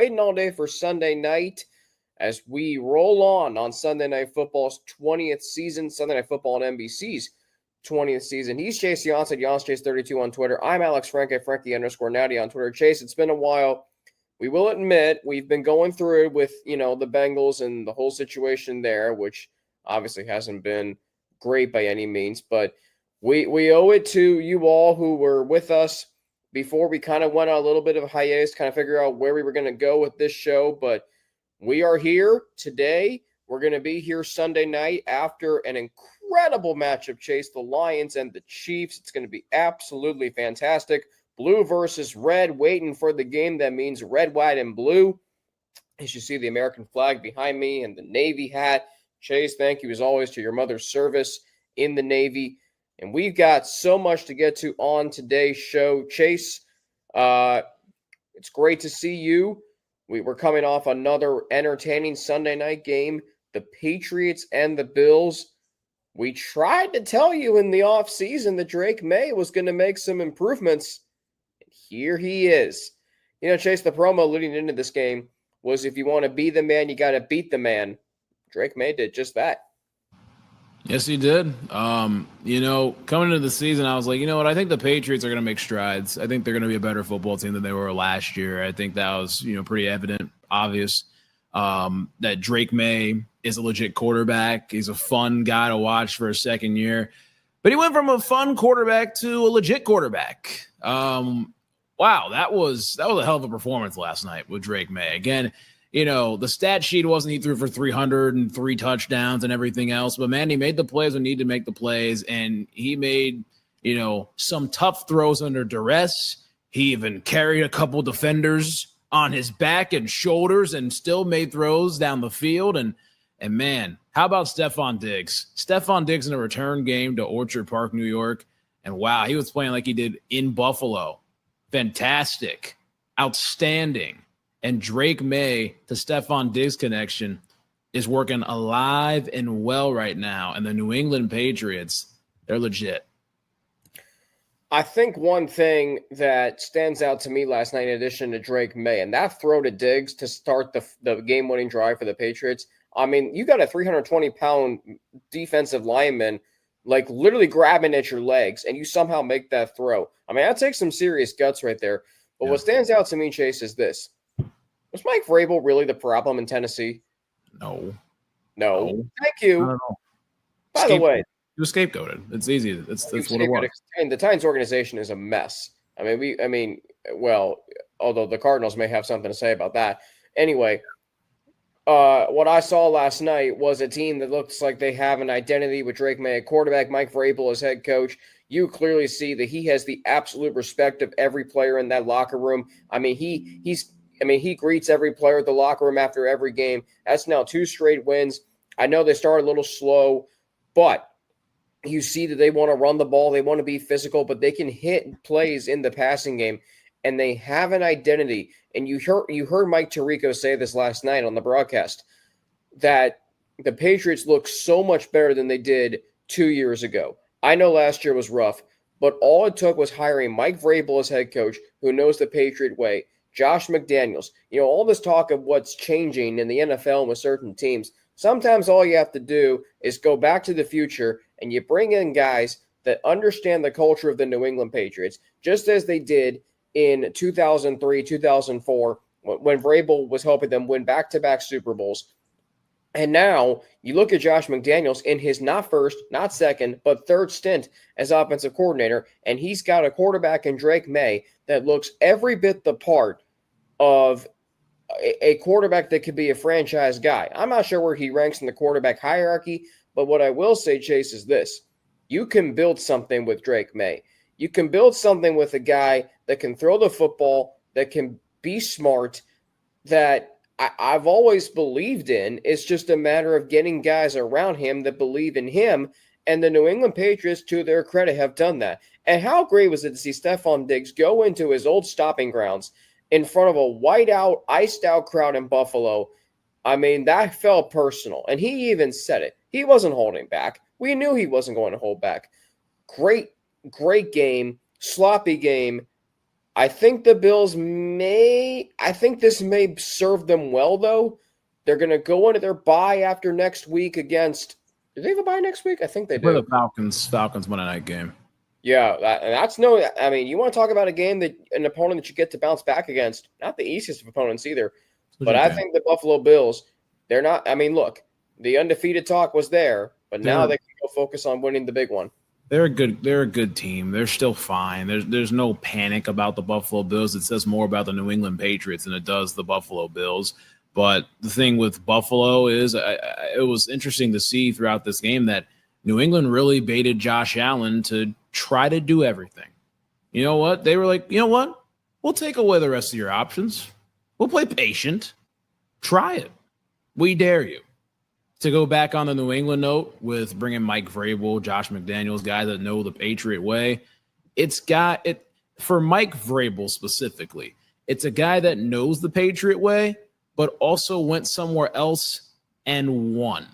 waiting all day for Sunday night as we roll on Sunday Night Football's 20th season, Sunday Night Football on NBC's 20th season. He's Chase Janssen, JansChase32 on Twitter. I'm Alex Franke, Frankie_Natty on Twitter. Chase, it's been a while. We will admit we've been going through it with, the Bengals and the whole situation there, which obviously hasn't been great by any means, but we owe it to you all who were with us before we kind of went on a little bit of a hiatus, kind of figure out where we were going to go with this show, but we are here today. We're going to be here Sunday night after an incredible matchup, Chase, the Lions and the Chiefs. It's going to be absolutely fantastic. Blue versus red, waiting for the game that means red, white, and blue. As you see the American flag behind me and the Navy hat. Chase, thank you as always to your mother's service in the Navy. And we've got so much to get to on today's show. Chase, it's great to see you. We're coming off another entertaining Sunday night game, the Patriots and the Bills. We tried to tell you in the offseason that Drake May was going to make some improvements. And here he is. Chase, the promo leading into this game was if you want to be the man, you got to beat the man. Drake May did just that. Yes, he did. Coming into the season, I was like, you know what? I think the Patriots are going to make strides. I think they're going to be a better football team than they were last year. I think that was, pretty evident, obvious, that Drake May is a legit quarterback. He's a fun guy to watch for a second year. But he went from a fun quarterback to a legit quarterback. Wow, that was a hell of a performance last night with Drake May. Again, the stat sheet wasn't he threw for 303 touchdowns and everything else, but man, he made the plays when he needed to make the plays, and he made, some tough throws under duress. He even carried a couple defenders on his back and shoulders and still made throws down the field. And man, how about Stefon Diggs? Stefon Diggs in a return game to Orchard Park, New York, and wow, he was playing like he did in Buffalo. Fantastic. Outstanding. And Drake May to Stefon Diggs connection is working alive and well right now. And the New England Patriots, they're legit. I think one thing that stands out to me last night, in addition to Drake May, and that throw to Diggs to start the game-winning drive for the Patriots, I mean, you got a 320-pound defensive lineman like literally grabbing at your legs, and you somehow make that throw. I mean, that takes some serious guts right there. But What stands out to me, Chase, is this. Was Mike Vrabel really the problem in Tennessee? No. Thank you. I don't know. By the way, he was scapegoated. It's easy. That's what it was. And the Titans organization is a mess. Although the Cardinals may have something to say about that. Anyway, what I saw last night was a team that looks like they have an identity with Drake May, quarterback, Mike Vrabel as head coach. You clearly see that he has the absolute respect of every player in that locker room. I mean, he greets every player at the locker room after every game. That's now 2 straight wins. I know they started a little slow, but you see that they want to run the ball. They want to be physical, but they can hit plays in the passing game, and they have an identity. And you heard Mike Tirico say this last night on the broadcast, that the Patriots look so much better than they did 2 years ago. I know last year was rough, but all it took was hiring Mike Vrabel as head coach, who knows the Patriot way, Josh McDaniels. All this talk of what's changing in the NFL with certain teams, sometimes all you have to do is go back to the future and you bring in guys that understand the culture of the New England Patriots, just as they did in 2003, 2004, when Vrabel was helping them win back-to-back Super Bowls. And now you look at Josh McDaniels in his not first, not second, but third stint as offensive coordinator, and he's got a quarterback in Drake May that looks every bit the part of a quarterback that could be a franchise guy. I'm not sure where he ranks in the quarterback hierarchy, but what I will say, Chase, is this. You can build something with Drake May. You can build something with a guy that can throw the football, that can be smart, that I've always believed in. It's just a matter of getting guys around him that believe in him, and the New England Patriots, to their credit, have done that. And how great was it to see Stefon Diggs go into his old stopping grounds in front of a whiteout, iced-out crowd in Buffalo? I mean, that felt personal, and he even said it. He wasn't holding back. We knew he wasn't going to hold back. Great game, sloppy game. I think the Bills I think this may serve them well, though. They're going to go into their bye after next week against. Do they have a bye next week? I think they For do. the Falcons Monday night game. Yeah, that's no. I mean, you want to talk about a game that an opponent that you get to bounce back against? Not the easiest of opponents either. But I think the Buffalo Bills, they're not. I mean, look, the undefeated talk was there, but now they can go focus on winning the big one. They're a good team. They're still fine. There's no panic about the Buffalo Bills. It says more about the New England Patriots than it does the Buffalo Bills. But the thing with Buffalo is it was interesting to see throughout this game that New England really baited Josh Allen to try to do everything. You know what? They were like, you know what? We'll take away the rest of your options. We'll play patient. Try it. We dare you. To go back on the New England note with bringing Mike Vrabel, Josh McDaniels, guys that know the Patriot way, for Mike Vrabel specifically, it's a guy that knows the Patriot way, but also went somewhere else and won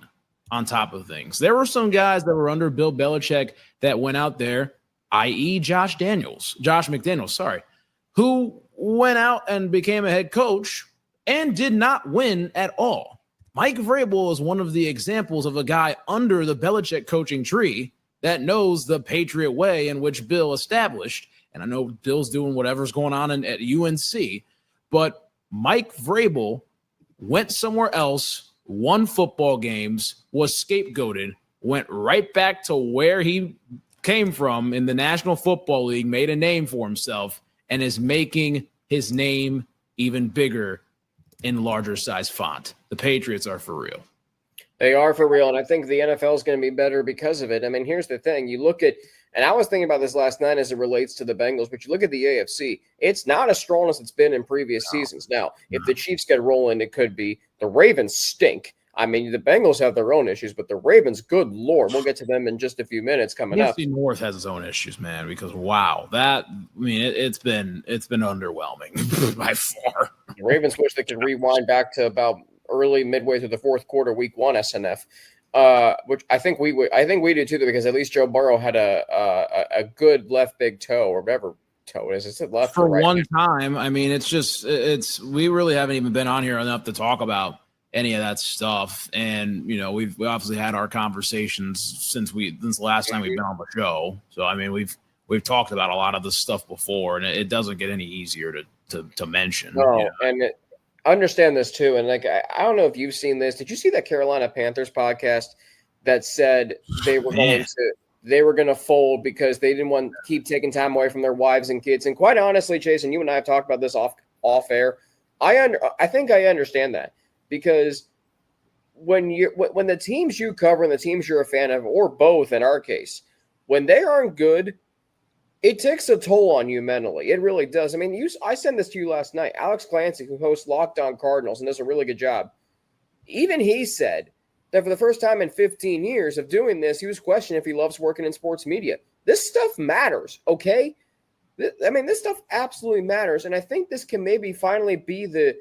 on top of things. There were some guys that were under Bill Belichick that went out there, i.e. Josh McDaniels, who went out and became a head coach and did not win at all. Mike Vrabel is one of the examples of a guy under the Belichick coaching tree that knows the Patriot way in which Bill established. And I know Bill's doing whatever's going on at UNC, but Mike Vrabel went somewhere else, won football games, was scapegoated, went right back to where he came from in the National Football League, made a name for himself, and is making his name even bigger in larger size font. The Patriots are for real. They are for real, and I think the NFL is going to be better because of it. I mean, here's the thing. You look at, and I was thinking about this last night as it relates to the Bengals, but you look at the AFC, it's not as strong as it's been in previous seasons. Now, if the Chiefs get rolling, it could be. The Ravens stink. I mean, the Bengals have their own issues, but the Ravens, good Lord, we'll get to them in just a few minutes coming up. AFC North has its own issues, man, because it's been underwhelming by far. The Ravens wish they could rewind back to about midway through the fourth quarter, week one SNF, which I think we do too, because at least Joe Burrow had a good left big toe or whatever toe it is. Is it left for or right? One time? I mean, we really haven't even been on here enough to talk about any of that stuff, and you know we obviously had our conversations since the last time we've been on the show. So I mean we've talked about a lot of this stuff before, and it doesn't get any easier to mention. No, and I understand this too. And like I don't know if you've seen this. Did you see that Carolina Panthers podcast that said they were going to fold because they didn't want to keep taking time away from their wives and kids? And quite honestly, Jason, you and I have talked about this off air. I think I understand that. Because when the teams you cover and the teams you're a fan of, or both in our case, when they aren't good, it takes a toll on you mentally. It really does. I mean, I sent this to you last night. Alex Clancy, who hosts Locked On Cardinals and does a really good job, even he said that for the first time in 15 years of doing this, he was questioning if he loves working in sports media. This stuff matters, okay? I mean, this stuff absolutely matters, and I think this can maybe finally be the,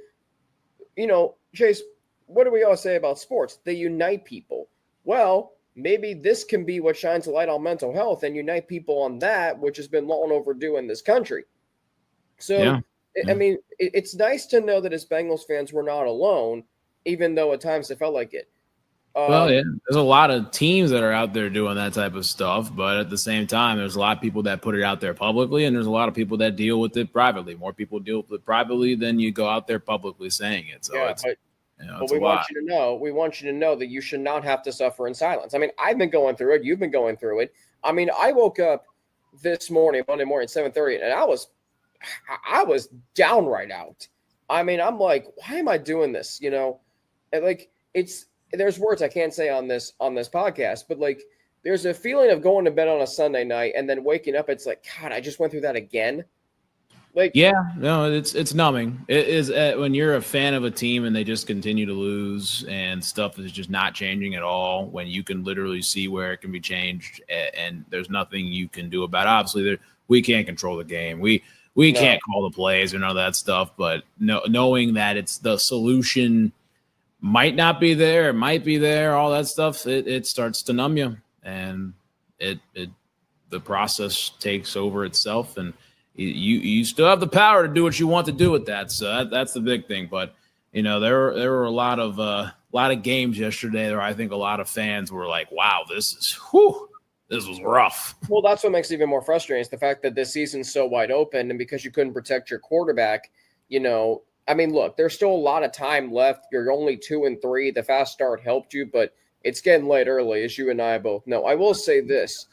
Chase, what do we all say about sports? They unite people. Well, maybe this can be what shines a light on mental health and unite people on that, which has been long overdue in this country. So, I mean, it's nice to know that as Bengals fans, we're not alone, even though at times it felt like it. There's a lot of teams that are out there doing that type of stuff, but at the same time, there's a lot of people that put it out there publicly, and there's a lot of people that deal with it privately. More people deal with it privately than you go out there publicly saying it. So but we want you to know that you should not have to suffer in silence. I mean, I've been going through it. You've been going through it. I mean, I woke up this morning, Monday morning, 7:30, and I was downright out. I mean, I'm like, why am I doing this? And like there's words I can't say on this podcast, but like there's a feeling of going to bed on a Sunday night and then waking up. It's like, God, I just went through that again. It's numbing. It is when you're a fan of a team and they just continue to lose and stuff is just not changing at all, when you can literally see where it can be changed and there's nothing you can do about it. Obviously, we can't control the game. We can't call the plays or none of that stuff, but knowing that it's the solution might not be there, it might be there, all that stuff, it starts to numb you, and the process takes over itself, and You still have the power to do what you want to do with that. So that's the big thing. But there were a lot of games yesterday where I think a lot of fans were like, "Wow, this was rough." Well, that's what makes it even more frustrating is the fact that this season's so wide open, and because you couldn't protect your quarterback, I mean, look, there's still a lot of time left. You're only 2-3. The fast start helped you, but it's getting late early, as you and I both know. I will say this.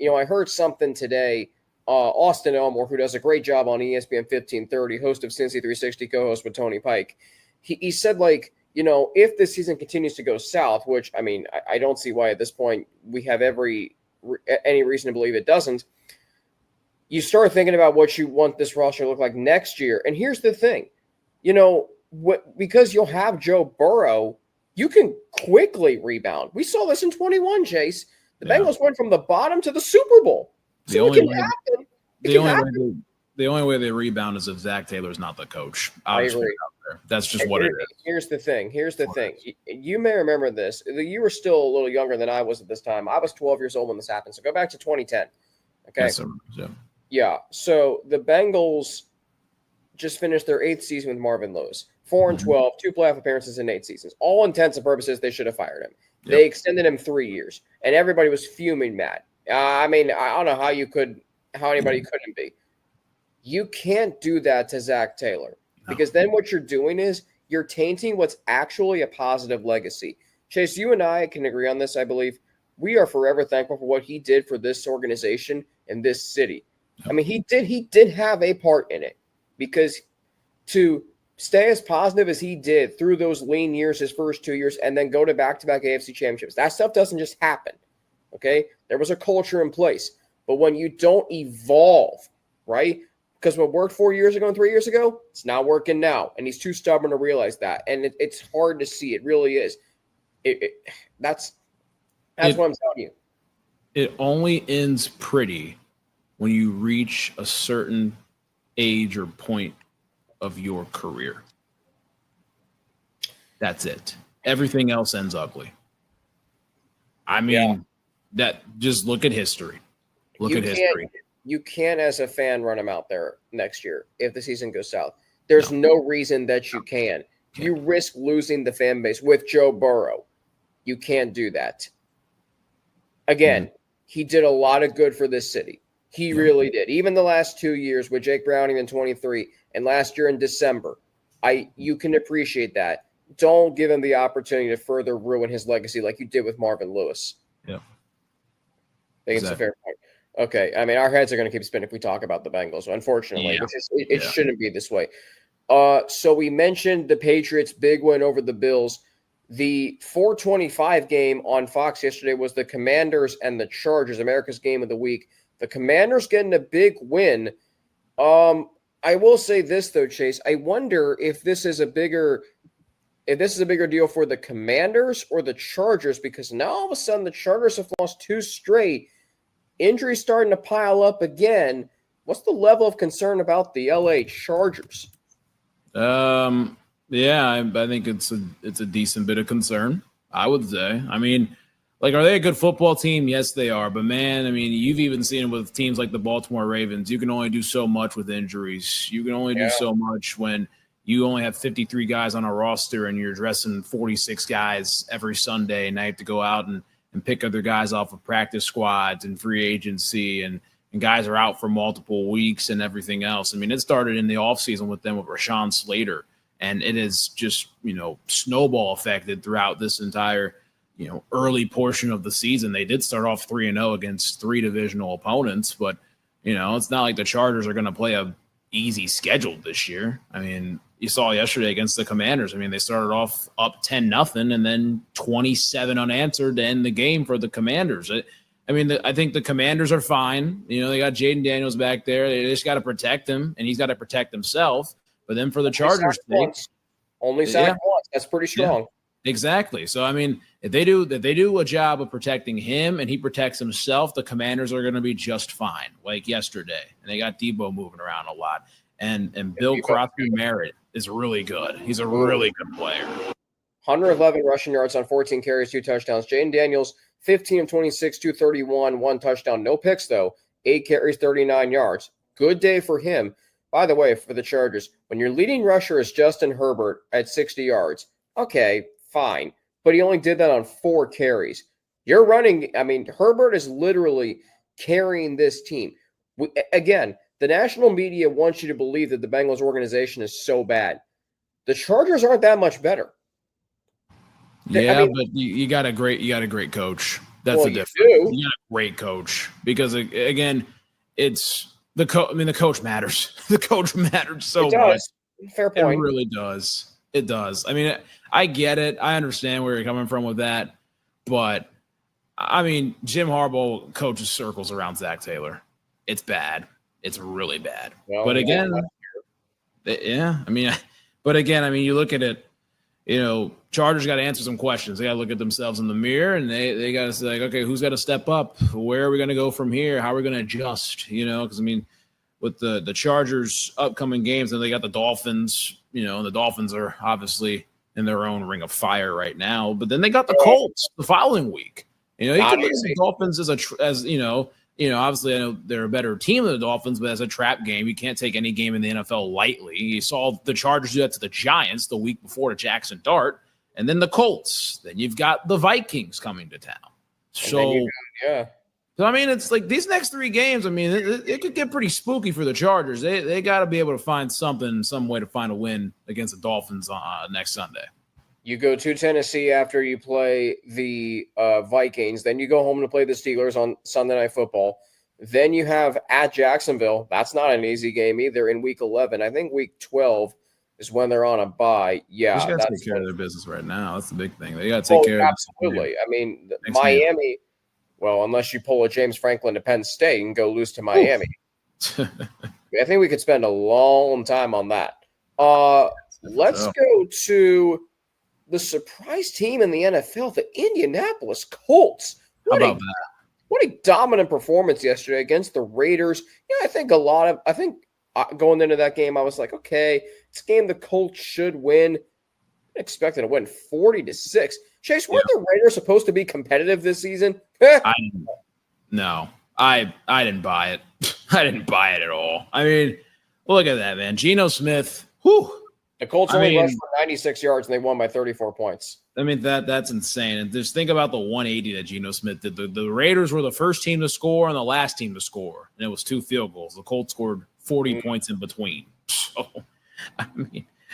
I heard something today. Austin Elmore, who does a great job on ESPN 1530, host of Cincy 360, co-host with Tony Pike, he said, if this season continues to go south, which, I mean, I don't see why at this point we have any reason to believe it doesn't, you start thinking about what you want this roster to look like next year. And here's the thing. Because you'll have Joe Burrow, you can quickly rebound. We saw this in 21, Chase. The Bengals went from the bottom to the Super Bowl. So it can happen. The only way they rebound is if Zach Taylor's not the coach. I agree. That's just what it is. Here's the thing. You may remember this. You were still a little younger than I was at this time. I was 12 years old when this happened. So go back to 2010. Okay. Yeah. So the Bengals just finished their 8th season with Marvin Lewis. 4-12, 2 playoff appearances in 8 seasons. All intents and purposes, they should have fired him. Yep. They extended him 3 years, and everybody was fuming mad. I mean, I don't know how anybody couldn't be. You can't do that to Zach Taylor because then what you're doing is you're tainting what's actually a positive legacy. Chase, you and I can agree on this, I believe. We are forever thankful for what he did for this organization and this city. I mean, he did have a part in it because to stay as positive as he did through those lean years, his first 2 years, and then go to back-to-back AFC championships, that stuff doesn't just happen, okay? There was a culture in place. But when you don't evolve, right, because what worked 4 years ago and 3 years ago, it's not working now, and he's too stubborn to realize that, and it's hard to see. It really is. That's what I'm telling you. It only ends pretty when you reach a certain age or point of your career. That's it. Everything else ends ugly. I mean, that just look at history. Look at history. You can't, as a fan, run him out there next year if the season goes south. There's no reason that you can. You risk losing the fan base with Joe Burrow. You can't do that. Again, he did a lot of good for this city. He really did. Even the last 2 years with Jake Browning in 23 and last year in December, you can appreciate that. Don't give him the opportunity to further ruin his legacy like you did with Marvin Lewis. Yeah. I think it's a fair point. Okay. I mean, our heads are going to keep spinning if we talk about the Bengals, unfortunately. It shouldn't be this way. So we mentioned the Patriots' big win over the Bills. The 4:25 game on Fox yesterday was the Commanders and the Chargers, America's game of the week. The Commanders getting a big win. I will say this, though, Chase. I wonder if this is a bigger deal for the Commanders or the Chargers, because now all of a sudden the Chargers have lost 2 straight. Injuries starting to pile up again. What's the level of concern about the LA Chargers? Yeah, I think it's a decent bit of concern, I would say. I mean, are they a good football team? Yes, they are. But, man, I mean, you've even seen it with teams like the Baltimore Ravens. You can only do so much with injuries. You can only do so much when you only have 53 guys on a roster and you're dressing 46 guys every Sunday, and I have to go out and pick other guys off of practice squads and free agency, and guys are out for multiple weeks and everything else. I mean, it started in the offseason with them with Rashawn Slater, and it is just, snowball affected throughout this entire, early portion of the season. They did start off 3-0 against 3 divisional opponents, but, it's not like the Chargers are going to play a easy schedule this year. I mean, you saw yesterday against the Commanders. I mean, they started off up 10-0 and then 27 unanswered to end the game for the Commanders. I think the Commanders are fine. They got Jaden Daniels back there. They just got to protect him, and he's got to protect himself. But then for the Chargers, only sacked once. That's pretty strong. Yeah, exactly. So, I mean, if they do a job of protecting him and he protects himself, the Commanders are going to be just fine, like yesterday. And they got Debo moving around a lot. And Bill Crosby Merritt is really good. He's a really good player. 111 rushing yards on 14 carries, 2 touchdowns. Jaden Daniels, 15 of 26, 231, 1 touchdown. No picks, though. 8 carries, 39 yards. good day for him. By the way, for the Chargers, when your leading rusher is Justin Herbert at 60 yards, okay, fine. But he only did that on 4 carries. You're running, Herbert is literally carrying this team. Again, the national media wants you to believe that the Bengals organization is so bad. The Chargers aren't that much better. Yeah, but you got a great coach. That's the difference. You got a great coach because again, it's the coach. The coach matters. The coach matters so much. Fair point. It really does. It does. I get it. I understand where you're coming from with that, but Jim Harbaugh coaches circles around Zach Taylor. It's bad. It's really bad. Well, but again, but again, you look at it. Chargers got to answer some questions. They got to look at themselves in the mirror, and they got to say, okay, who's got to step up? Where are we going to go from here? How are we going to adjust? Because with the Chargers' upcoming games, and they got the Dolphins. And the Dolphins are obviously in their own ring of fire right now. But then they got the Colts the following week. You can look at the Dolphins as obviously I know they're a better team than the Dolphins, but as a trap game, you can't take any game in the NFL lightly. You saw the Chargers do that to the Giants the week before to Jackson Dart, and then the Colts. Then you've got the Vikings coming to town. So it's like these next 3 games, it could get pretty spooky for the Chargers. They got to be able to find some way to find a win against the Dolphins next Sunday. You go to Tennessee after you play the Vikings. Then you go home to play the Steelers on Sunday Night Football. Then you have at Jacksonville. That's not an easy game either in Week 11. I think Week 12 is when they're on a bye. Yeah, they got to take care of their business right now. That's the big thing. They got to take care of it. Absolutely. Miami, well, unless you pull a James Franklin to Penn State and go lose to Miami. I think we could spend a long time on that. Let's go to the surprise team in the NFL, the Indianapolis Colts. What a dominant performance yesterday against the Raiders. I think going into that game, I was like, okay, it's a game the Colts should win. I expected to win 40-6. Chase, weren't the Raiders supposed to be competitive this season? No, I didn't buy it. I didn't buy it at all. Look at that, man. Geno Smith, whew. The Colts only rushed for 96 yards, and they won by 34 points. That's insane. And just think about the 180 that Geno Smith did. The Raiders were the first team to score and the last team to score, and it was 2 field goals. The Colts scored 40 points in between. So,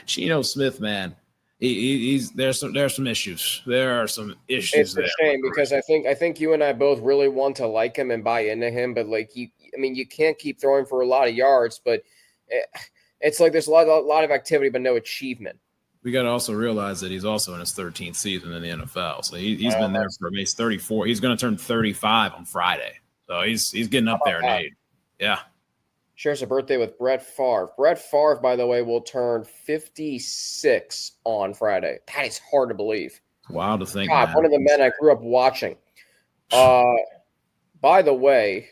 Geno Smith, man, there's some issues. There are some issues. It's a shame because I think you and I both really want to like him and buy into him, but you can't keep throwing for a lot of yards, but. It's like there's a lot of activity, but no achievement. We got to also realize that he's also in his 13th season in the NFL. So he's been there for he's 34. He's going to turn 35 on Friday. So he's getting up there in age. Yeah. Shares a birthday with Brett Favre. Brett Favre, by the way, will turn 56 on Friday. That is hard to believe. Wow to think. God, one of the men I grew up watching. By the way,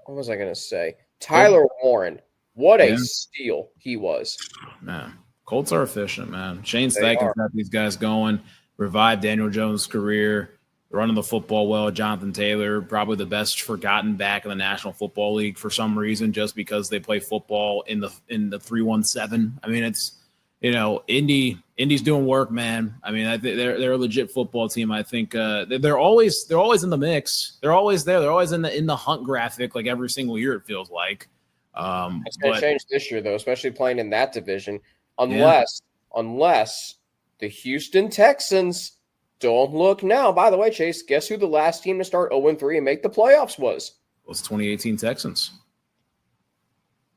what was I going to say? Tyler Warren. What a steal he was. Man, Colts are efficient, man. Shane Steichen's got these guys going, revived Daniel Jones' career, running the football well. Jonathan Taylor, probably the best forgotten back in the National Football League for some reason, just because they play football in the 3-1-7. It's Indy's doing work, man. I think they're a legit football team. I think they're always in the mix. They're always there. They're always in the hunt graphic, like every single year it feels like. It's going to change this year, though, especially playing in that division, unless the Houston Texans don't look now. By the way, Chase, guess who the last team to start 0-3 and make the playoffs was? It was 2018 Texans.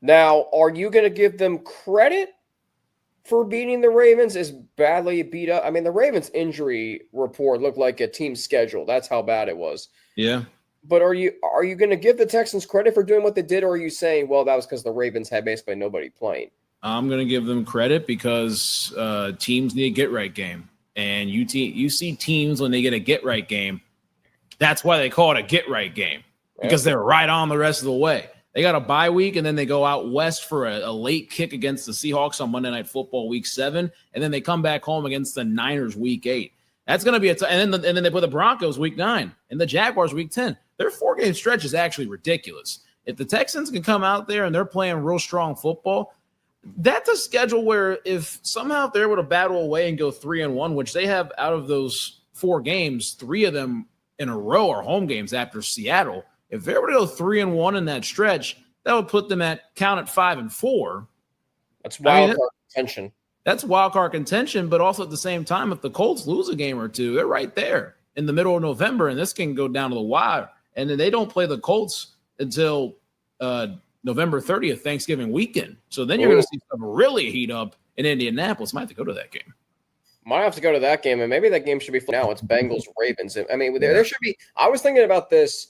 Now, are you going to give them credit for beating the Ravens as badly beat up? The Ravens injury report looked like a team schedule. That's how bad it was. Yeah. But are you going to give the Texans credit for doing what they did, or are you saying, well, that was because the Ravens had basically nobody playing? I'm going to give them credit because teams need a get-right game. And you see teams when they get a get-right game, that's why they call it a get-right game, because they're right on the rest of the way. They got a bye week, and then they go out west for a late kick against the Seahawks on Monday Night Football Week 7, and then they come back home against the Niners Week 8. That's going to be and then they put the Broncos Week 9 and the Jaguars Week 10. Their 4-game stretch is actually ridiculous. If the Texans can come out there and they're playing real strong football, that's a schedule where if somehow they're able to battle away and go 3-1, which they have out of those 4 games, 3 of them in a row are home games after Seattle. If they're able to go 3-1 in that stretch, that would put them at 5-4. That's wild card contention. That's wild card contention, but also at the same time, if the Colts lose a game or two, they're right there in the middle of November, and this can go down to the wire. And then they don't play the Colts until November 30th, Thanksgiving weekend. So then you're going to see stuff really heat up in Indianapolis. Might have to go to that game. Might have to go to that game, and maybe that game should be now. It's Bengals-Ravens. I mean, there should be – I was thinking about this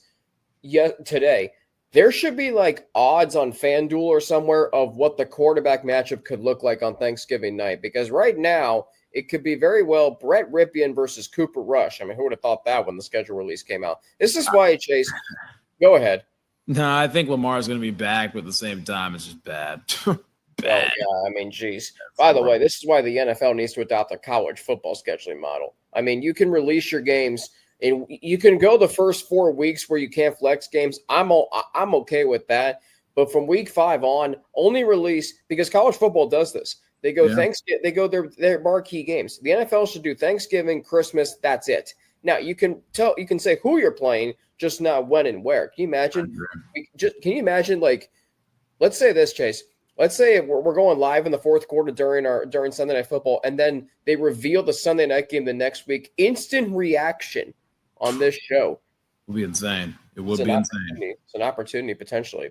today. There should be like odds on FanDuel or somewhere of what the quarterback matchup could look like on Thanksgiving night. Because right now, it could be very well Brett Ripien versus Cooper Rush. I mean, who would have thought that when the schedule release came out? This is why, Chase, go ahead. No, I think Lamar's going to be back, but at the same time, it's just bad. Bad. Oh, yeah, I mean, geez. By the way, this is why the NFL needs to adopt a college football scheduling model. I mean, you can release your games – and you can go the first 4 weeks where you can't flex games. I'm okay with that. But from week 5 on, only release because college football does this. They go Thanksgiving. They go their marquee games. The NFL should do Thanksgiving, Christmas. That's it. Now you can say who you're playing, just not when and where. Can you imagine? Can you imagine? Like, let's say this, Chase. Let's say we're going live in the fourth quarter during Sunday Night Football, and then they reveal the Sunday night game the next week. Instant reaction on this show. It would be insane. It would be insane. It's an opportunity potentially.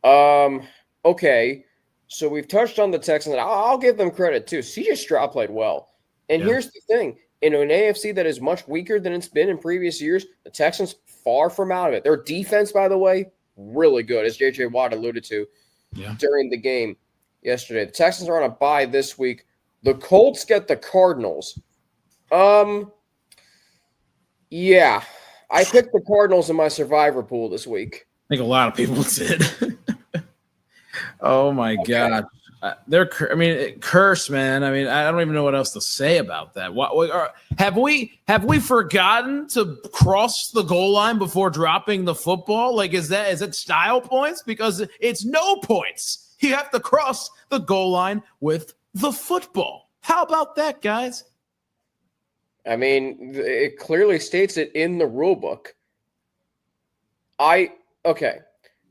Okay, so we've touched on the Texans. I'll give them credit too. CJ Stroud played well. And here's the thing. In an AFC that is much weaker than it's been in previous years, the Texans far from out of it. Their defense, by the way, really good, as J.J. Watt alluded to during the game yesterday. The Texans are on a bye this week. The Colts get the Cardinals. Yeah, I picked the Cardinals in my survivor pool this week. I think a lot of people did. Oh my God, curse, man. I mean, I don't even know what else to say about that. Have we forgotten to cross the goal line before dropping the football? Like, is it style points? Because it's no points. You have to cross the goal line with the football. How about that, guys? I mean, it clearly states it in the rule book. Okay.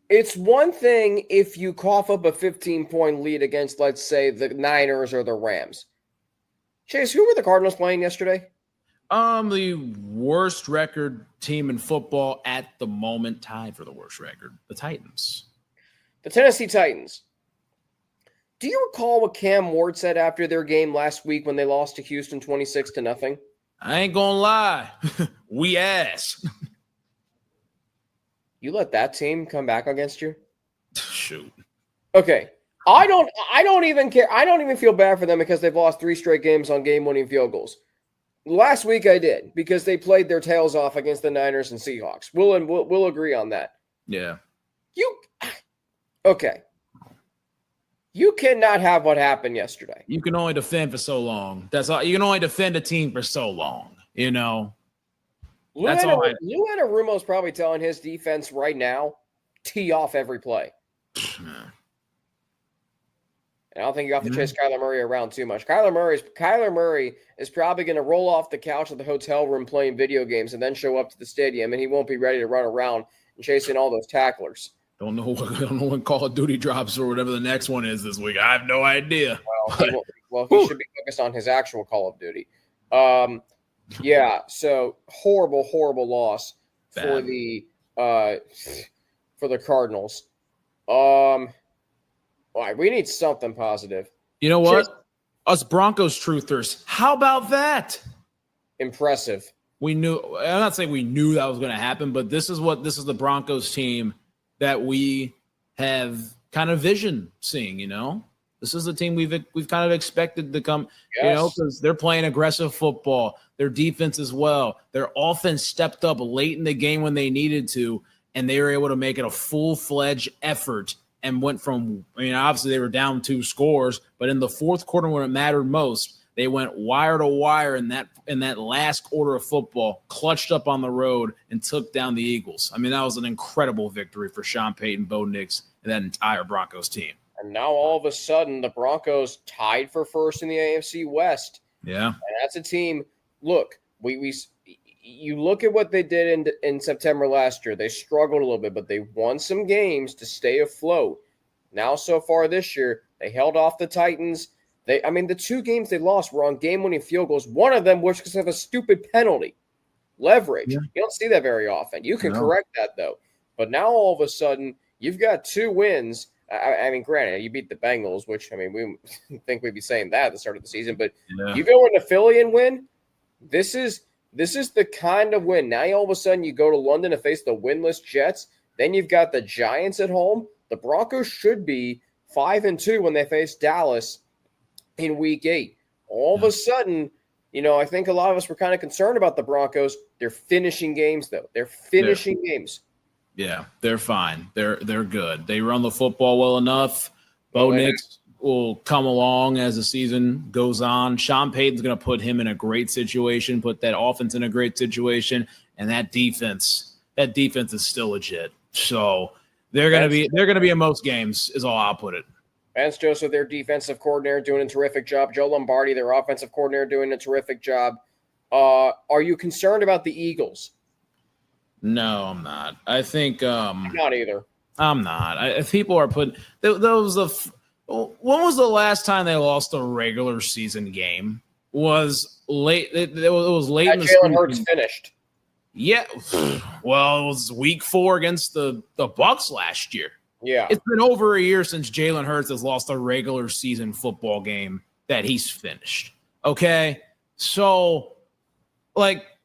It's one thing if you cough up a 15-point lead against, let's say, the Niners or the Rams. Chase, who were the Cardinals playing yesterday? The worst record team in football at the moment, tied for the worst record, the Titans. The Tennessee Titans. Do you recall what Cam Ward said after their game last week when they lost to Houston 26-0? I ain't gonna lie. We ass. You let that team come back against you? Shoot. Okay. I don't even care. I don't even feel bad for them because they've lost 3 straight games on game-winning field goals. Last week I did because they played their tails off against the Niners and Seahawks. We'll agree on that. Yeah. Okay. You cannot have what happened yesterday. You can only defend for so long. That's all. You can only defend a team for so long. You know. Lou Anarumo's probably telling his defense right now, tee off every play. And I don't think you have to chase Kyler Murray around too much. Kyler Murray is probably going to roll off the couch of the hotel room playing video games and then show up to the stadium, and he won't be ready to run around and chasing all those tacklers. Don't know when Call of Duty drops or whatever the next one is this week. I have no idea. He should be focused on his actual Call of Duty. Yeah, so horrible loss for the Cardinals. All right, we need something positive. You know what? Us Broncos truthers. How about that? Impressive. We knew. I'm not saying we knew that was going to happen, but this is the Broncos team that we have kind of vision seeing. You know, this is the team we've kind of expected to come. Yes. You know, because they're playing aggressive football. Their defense as well. Their offense stepped up late in the game when they needed to, and they were able to make it a full-fledged effort. And went from, obviously they were down 2 scores, but in the fourth quarter when it mattered most, They went wire to wire in that last quarter of football, clutched up on the road, and took down the Eagles. I mean, that was an incredible victory for Sean Payton, Bo Nix, and that entire Broncos team. And now all of a sudden, the Broncos tied for first in the AFC West. Yeah, and that's a team. Look, you look at what they did in September last year. They struggled a little bit, but they won some games to stay afloat. Now, so far this year, they held off the Titans. The 2 games they lost were on game-winning field goals. One of them was because of a stupid penalty. Leverage. Yeah. You don't see that very often. You can correct that, though. But now, all of a sudden, you've got 2 wins. Granted, you beat the Bengals, which, we think we'd be saying that at the start of the season. But you go into Philly and win. This is the kind of win. Now, all of a sudden, you go to London to face the winless Jets. Then you've got the Giants at home. The Broncos should be 5-2 when they face Dallas in week 8. All of a sudden, I think a lot of us were kind of concerned about the Broncos. They're finishing games, though. They're finishing games. Yeah, they're fine. They're good. They run the football well enough. Bo Nix will come along as the season goes on. Sean Payton's going to put him in a great situation, put that offense in a great situation, and that defense is still legit. So they're going to be in most games, is all I'll put it. Vance Joseph, their defensive coordinator, doing a terrific job. Joe Lombardi, their offensive coordinator, doing a terrific job. Are you concerned about the Eagles? No, I'm not. I think I'm not either. I'm not. People are putting when was the last time they lost a regular season game? Was late. It was late. In the Jalen Hurts finished. Yeah. Well, it was week 4 against the Bucs last year. Yeah. It's been over a year since Jalen Hurts has lost a regular season football game that he's finished. Okay. So,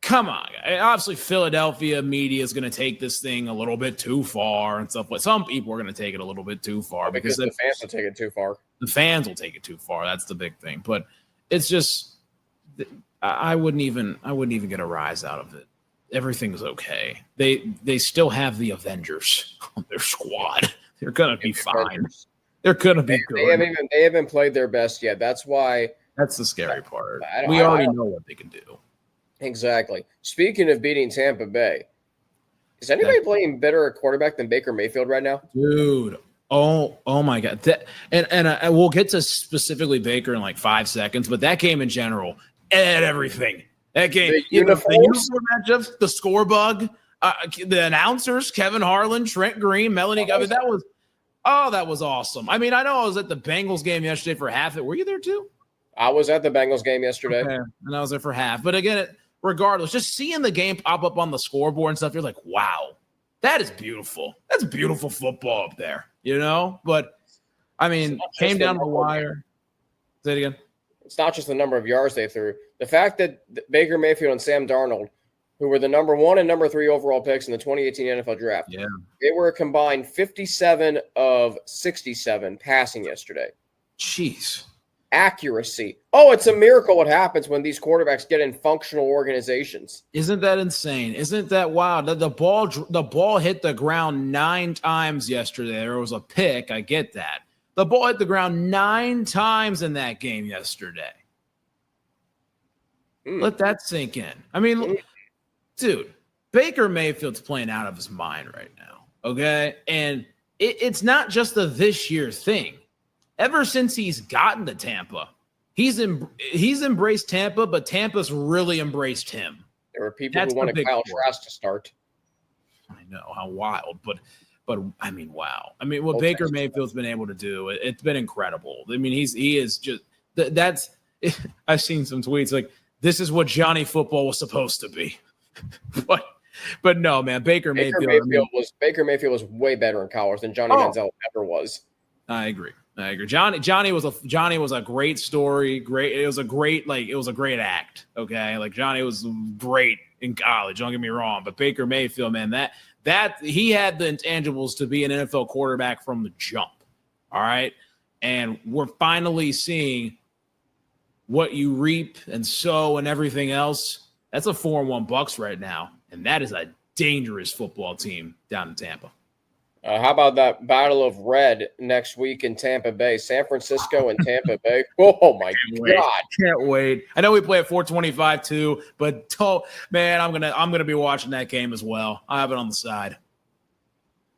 come on. Obviously, Philadelphia media is going to take this thing a little bit too far and stuff. Some people are going to take it a little bit too far because the fans will take it too far. The fans will take it too far. That's the big thing. But it's just, I wouldn't even get a rise out of it. Everything's okay. They still have the Avengers on their squad. They're gonna be fine. They're gonna be good. They haven't played their best yet. That's why. That's the scary part. We already know what they can do. Exactly. Speaking of beating Tampa Bay, is anybody playing better at quarterback than Baker Mayfield right now? Dude. Oh my God. And we'll get to specifically Baker in 5 seconds, but that game in general, and everything. That game, the uniform matchups, the score bug, the announcers, Kevin Harlan, Trent Green, Melanie. That was awesome. I know I was at the Bengals game yesterday for half it. Were you there too? I was at the Bengals game yesterday. Okay. And I was there for half. But again, regardless, just seeing the game pop up on the scoreboard and stuff, you're like, wow, that is beautiful. That's beautiful football up there, But, came down the wire. Say it again. It's not just the number of yards they threw. The fact that Baker Mayfield and Sam Darnold, who were the number 1 and number 3 overall picks in the 2018 NFL draft, they were a combined 57 of 67 passing yesterday. Jeez. Accuracy. Oh, it's a miracle what happens when these quarterbacks get in functional organizations. Isn't that insane? Isn't that wild? The ball hit the ground 9 times yesterday. There was a pick. I get that. The ball hit the ground 9 times in that game yesterday. Let that sink in. Dude, Baker Mayfield's playing out of his mind right now, okay? And it's not just a this year thing. Ever since he's gotten to Tampa, he's embraced Tampa, but Tampa's really embraced him. There were people who wanted Kyle Trask to start. I know, how wild, but wow. What Baker Mayfield's been able to do, it's been incredible. He is just that's. I've seen some tweets this is what Johnny Football was supposed to be, but no, man. Baker Mayfield was way better in college than Johnny Manziel ever was. I agree. Johnny was a great story. It was a great act. Okay, Johnny was great in college. Don't get me wrong, but Baker Mayfield, man, that he had the intangibles to be an NFL quarterback from the jump. All right, and we're finally seeing what you reap and sow and everything else. That's a 4-1 Bucs right now, and that is a dangerous football team down in Tampa. How about that Battle of Red next week in Tampa Bay? San Francisco and Tampa Bay. Oh, my God. Can't wait. I know we play at 425 too, but man, I'm gonna be watching that game as well. I have it on the side.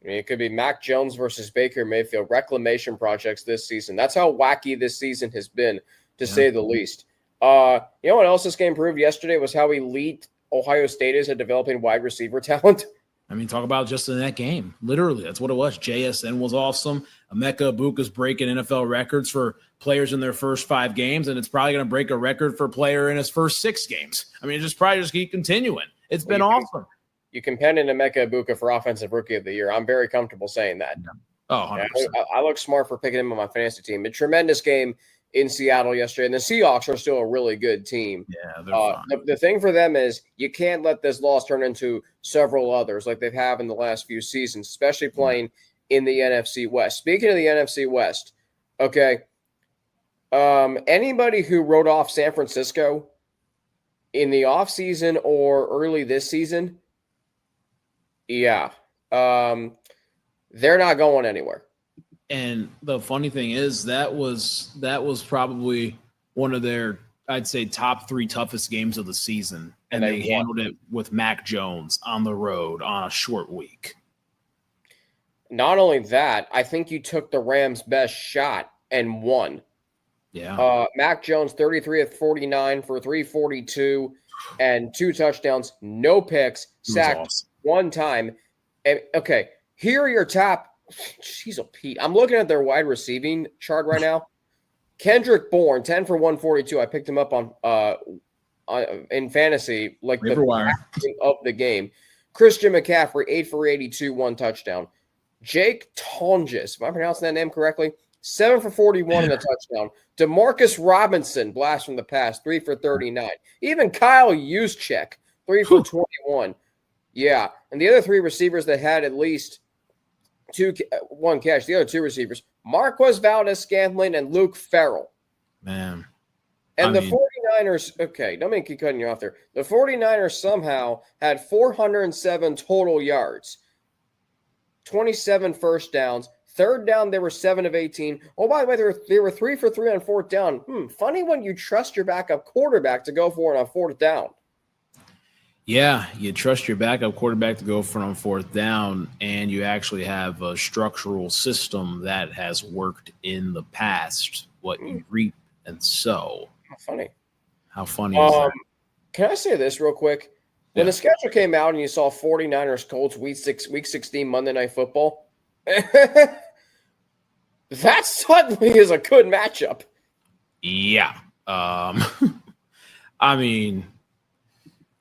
I mean, it could be Mac Jones versus Baker Mayfield reclamation projects this season. That's how wacky this season has been, to say the least. You know what else this game proved yesterday was how elite Ohio State is at developing wide receiver talent. I mean, talk about just in that game. Literally, that's what it was. JSN was awesome. Emeka Ibuka's breaking NFL records for players in their first 5 games, and it's probably going to break a record for a player in his first 6 games. I mean, just keep continuing. It's been awesome. You can pen in Emeka Ibuka for Offensive Rookie of the Year. I'm very comfortable saying that. Oh, 100%. I look smart for picking him on my fantasy team. A tremendous game in Seattle yesterday, and the Seahawks are still a really good team. Yeah, they're fine. The thing for them is you can't let this loss turn into several others like they've had in the last few seasons, especially playing in the NFC West. Speaking of the NFC West, okay, anybody who wrote off San Francisco in the offseason or early this season, they're not going anywhere. And the funny thing is that was probably one of their, I'd say, top 3 toughest games of the season. And they handled it with Mac Jones on the road on a short week. Not only that, I think you took the Rams' best shot and won. Yeah. Mac Jones, 33 of 49 for 342 and 2 touchdowns, no picks, sacked 1 time. And, okay, here are your top. Jeez, Pete. I'm looking at their wide receiving chart right now. Kendrick Bourne, 10 for 142. I picked him up on in fantasy, like the of the game. Christian McCaffrey, 8 for 82, 1 touchdown. Jake Tonjes, am I pronouncing that name correctly? 7 for 41 and a touchdown. Demarcus Robinson, blast from the past, 3 for 39. Even Kyle Juszczyk, 3 for 21. Yeah, and the other 3 receivers that had at least 1 catch, the other 2 receivers, Marquez Valdes-Scantling and Luke Farrell. Man. And the 49ers, okay, don't keep cutting you off there. The 49ers somehow had 407 total yards, 27 first downs. Third down, they were 7 of 18. Oh, by the way, they were 3 for 3 on 4th down. Funny when you trust your backup quarterback to go for it on 4th down. Yeah, you trust your backup quarterback to go for it on 4th down, and you actually have a structural system that has worked in the past. What you reap and sow. How funny is that? Can I say this real quick? When the schedule came out and you saw 49ers Colts week 16 Monday Night Football, that suddenly is a good matchup. Yeah. I mean,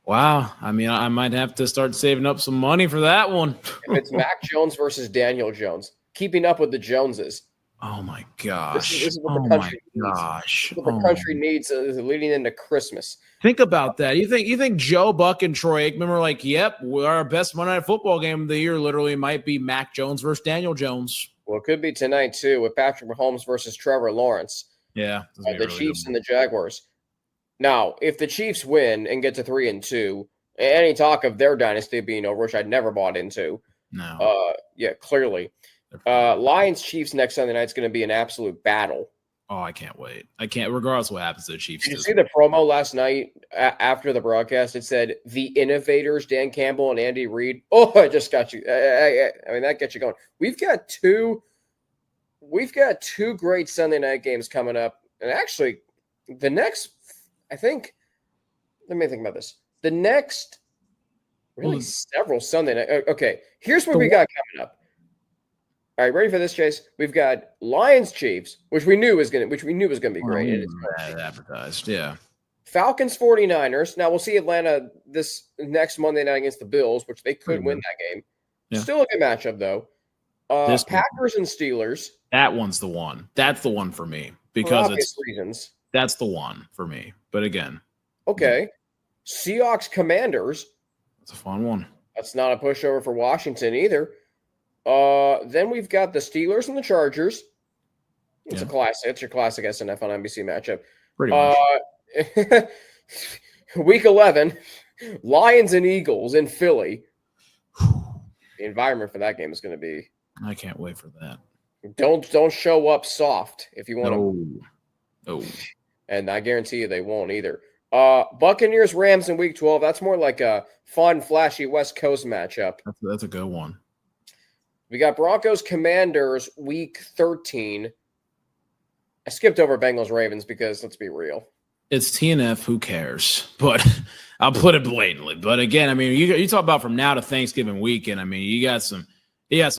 wow. I mean, I might have to start saving up some money for that one. If it's Mac Jones versus Daniel Jones, keeping up with the Joneses. Oh, my gosh. This is what the country needs. This is what the country needs leading into Christmas. Think about that. You think Joe Buck and Troy Aikman were like, yep, our best Monday Night Football game of the year literally might be Mac Jones versus Daniel Jones. Well, it could be tonight, too, with Patrick Mahomes versus Trevor Lawrence. Yeah. The really Chiefs and the Jaguars. Now, if the Chiefs win and get to 3-2, any talk of their dynasty being over, which I'd never bought into. No. Clearly. Lions Chiefs next Sunday night is going to be an absolute battle. Oh, I can't wait. I can't, regardless of what happens to the Chiefs. Did you see the promo last night after the broadcast? It said the innovators, Dan Campbell and Andy Reid. Oh, I just got you. I mean, that gets you going. We've got two great Sunday night games coming up. And actually, the next, let me think about this. The next, several Sunday night. Okay, here's what we got coming up. All right, ready for this, Chase? We've got Lions Chiefs, which we knew was going to be great. Advertised, yeah. Falcons 49ers. Now we'll see Atlanta this next Monday night against the Bills, which they could win that game. Yeah. Still a good matchup though. Packers and Steelers. That one's the one. That's the one for me because it's reasons. That's the one for me. But again, okay. Seahawks Commanders. That's a fun one. That's not a pushover for Washington either. Then we've got the Steelers and the Chargers. It's a classic. It's your classic SNF on NBC matchup. Pretty much. Week 11, Lions and Eagles in Philly. The environment for that game is going to be I can't wait for that. Don't show up soft if you want to. Oh. And I guarantee you they won't either. Buccaneers, Rams in week 12. That's more like a fun, flashy West Coast matchup. That's a good one. We got Broncos, Commanders, week 13. I skipped over Bengals, Ravens because let's be real. It's TNF. Who cares? But I'll put it blatantly. But again, I mean, you talk about from now to Thanksgiving weekend. I mean, you got some